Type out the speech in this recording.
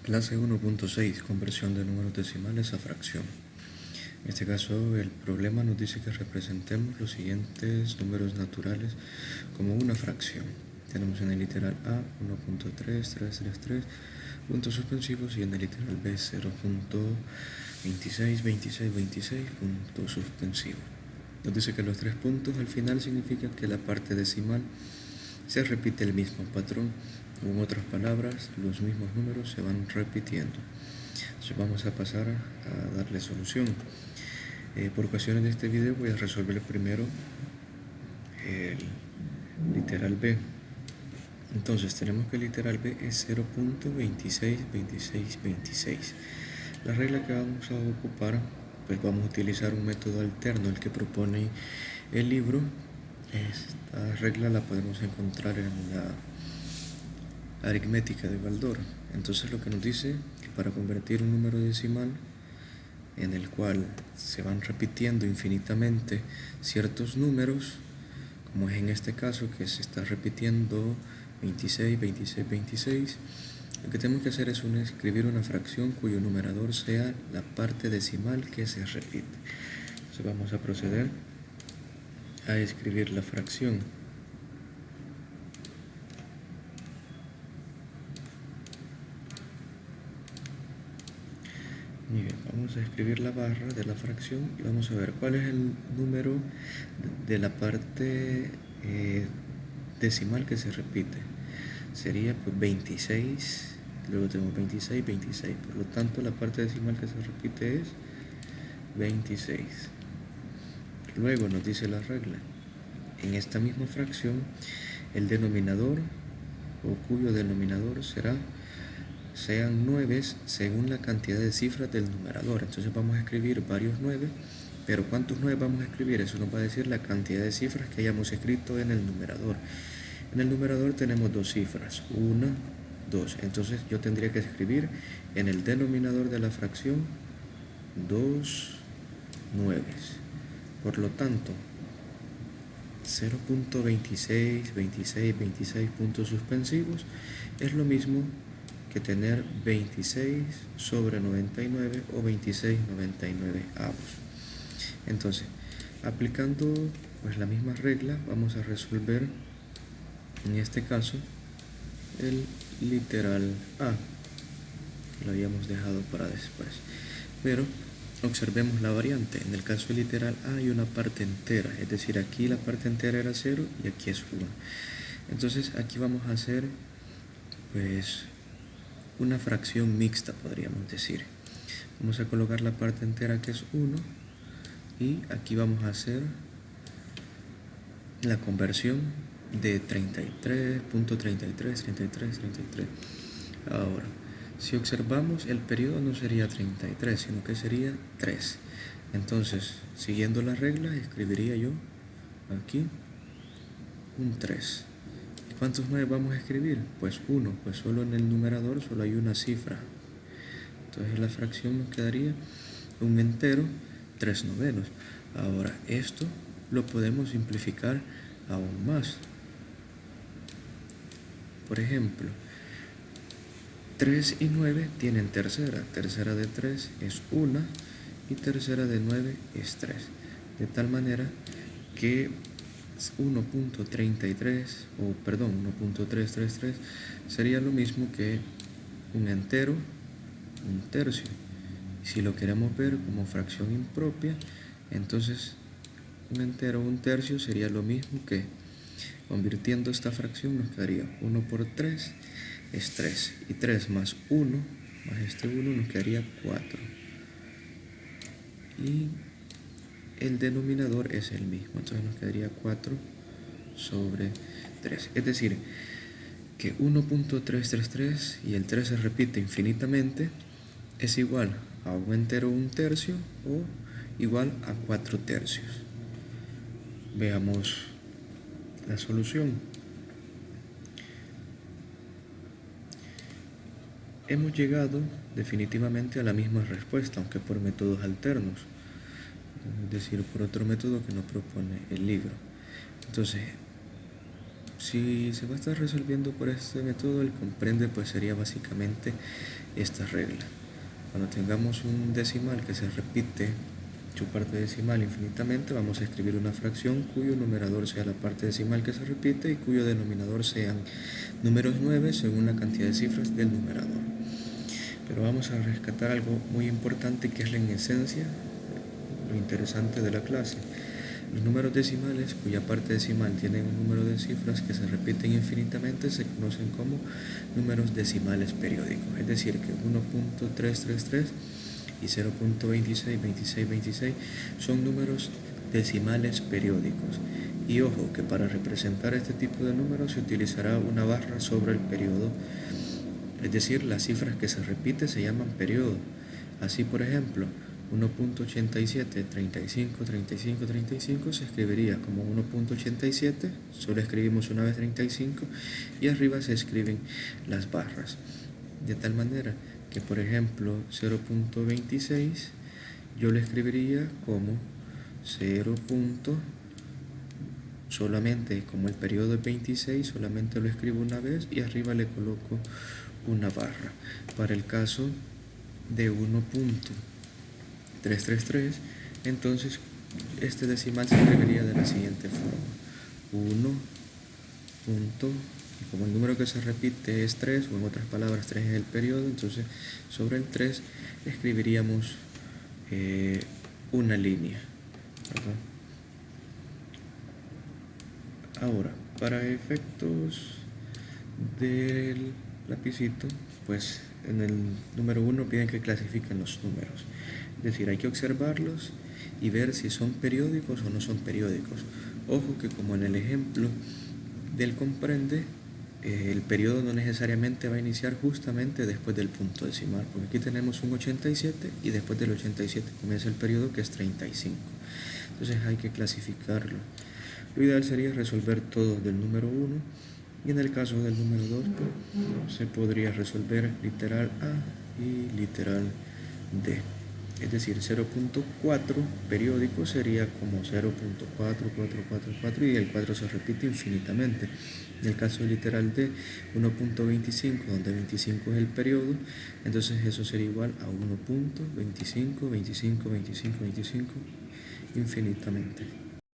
Clase 1.6, conversión de números decimales a fracción. En este caso, el problema nos dice que representemos los siguientes números naturales como una fracción. Tenemos en el literal A 1.3333, puntos suspensivos, y en el literal B 0.262626, punto suspensivo. Nos dice que los tres puntos al final significan que la parte decimal se repite el mismo patrón, o en otras palabras, los mismos números se van repitiendo. Entonces vamos a pasar a darle solución. Por ocasiones de este video voy a resolver primero el literal B. Entonces tenemos que el literal B es 0.262626. La regla que vamos a ocupar, pues vamos a utilizar un método alterno al que propone el libro. Esta regla la podemos encontrar en la aritmética de Baldor. Entonces lo que nos dice que para convertir un número decimal en el cual se van repitiendo infinitamente ciertos números, como es en este caso que se está repitiendo 26, 26, 26, lo que tenemos que hacer es escribir una fracción cuyo numerador sea la parte decimal que se repite. Entonces vamos a proceder a escribir la fracción. Muy bien, vamos a escribir la barra de la fracción y vamos a ver cuál es el número de la parte decimal que se repite. Sería pues 26, luego tenemos 26, 26, por lo tanto la parte decimal que se repite es 26. Luego nos dice la regla, en esta misma fracción el denominador o cuyo denominador sean 9 según la cantidad de cifras del numerador. Entonces vamos a escribir varios 9, pero ¿cuántos 9 vamos a escribir? Eso nos va a decir la cantidad de cifras que hayamos escrito en el numerador. En el numerador tenemos dos cifras, 1, 2. Entonces yo tendría que escribir en el denominador de la fracción 2 9. Por lo tanto, 0.26, 26, 26 puntos suspensivos es lo mismo que tener 26 sobre 99 o 26 99 avos. Entonces, aplicando pues la misma regla, vamos a resolver en este caso el literal A, que lo habíamos dejado para después. Pero observemos la variante. En el caso del literal A hay una parte entera, es decir, aquí la parte entera era 0 y aquí es 1. Entonces aquí vamos a hacer pues una fracción mixta, podríamos decir. Vamos a colocar la parte entera que es 1 y aquí vamos a hacer la conversión de 33.33, 33, 33. Ahora, si observamos, el periodo no sería 33, sino que sería 3. Entonces, siguiendo la regla, escribiría yo aquí un 3. ¿Y cuántos 9 vamos a escribir? Pues 1, pues solo en el numerador solo hay una cifra. Entonces la fracción nos quedaría un entero 3 novenos. Ahora, esto lo podemos simplificar aún más. Por ejemplo, 3 y 9 tienen tercera. Tercera de 3 es 1 y tercera de 9 es 3. De tal manera que 1.33 sería lo mismo que un entero, un tercio. Y si lo queremos ver como fracción impropia, entonces un entero, un tercio sería lo mismo que, convirtiendo esta fracción nos quedaría 1 por 3 es 3, y 3 más 1 más este 1 nos quedaría 4, y el denominador es el mismo, entonces nos quedaría 4 sobre 3. Es decir, que 1.333 y el 3 se repite infinitamente es igual a un entero un tercio o igual a 4 tercios. Veamos la solución. Hemos llegado definitivamente a la misma respuesta, aunque por métodos alternos, es decir, por otro método que nos propone el libro. Entonces, Si se va a estar resolviendo por este método, el comprende pues sería básicamente esta regla. Cuando tengamos un decimal que se repite su parte decimal infinitamente, vamos a escribir una fracción cuyo numerador sea la parte decimal que se repite y cuyo denominador sean números 9 según la cantidad de cifras del numerador. Pero vamos a rescatar algo muy importante que es la esencia, lo interesante de la clase. Los números decimales cuya parte decimal tienen un número de cifras que se repiten infinitamente se conocen como números decimales periódicos, es decir que 1.333 y 0.262626 son números decimales periódicos. Y ojo que para representar este tipo de números se utilizará una barra sobre el periodo, es decir, las cifras que se repiten se llaman periodo. Así, por ejemplo, 1.87, 35, 35, 35 se escribiría como 1.87, solo escribimos una vez 35 y arriba se escriben las barras. De tal manera que, por ejemplo, 0.26 yo lo escribiría como 0. Solamente como el periodo es 26, solamente lo escribo una vez y arriba le coloco una barra. Para el caso de 1.333, entonces este decimal se escribiría de la siguiente forma: 1. Y como el número que se repite es 3, o en otras palabras 3 es el periodo, entonces sobre el 3 escribiríamos una línea, ¿verdad? Ahora, para efectos del lapicito, pues en el número 1 piden que clasifiquen los números. Es decir, hay que observarlos y ver si son periódicos o no son periódicos. Ojo que como en el ejemplo del comprende, el periodo no necesariamente va a iniciar justamente después del punto decimal, porque aquí tenemos un 87 y después del 87 comienza el periodo que es 35. Entonces hay que clasificarlo. Lo ideal sería resolver todo del número 1 y en el caso del número 2 se podría resolver literal A y literal D. Es decir, 0.4 periódico sería como 0.4444 y el 4 se repite infinitamente. En el caso literal D, 1.25, donde 25 es el periodo, entonces eso sería igual a 1.25, 25, 25, 25 infinitamente.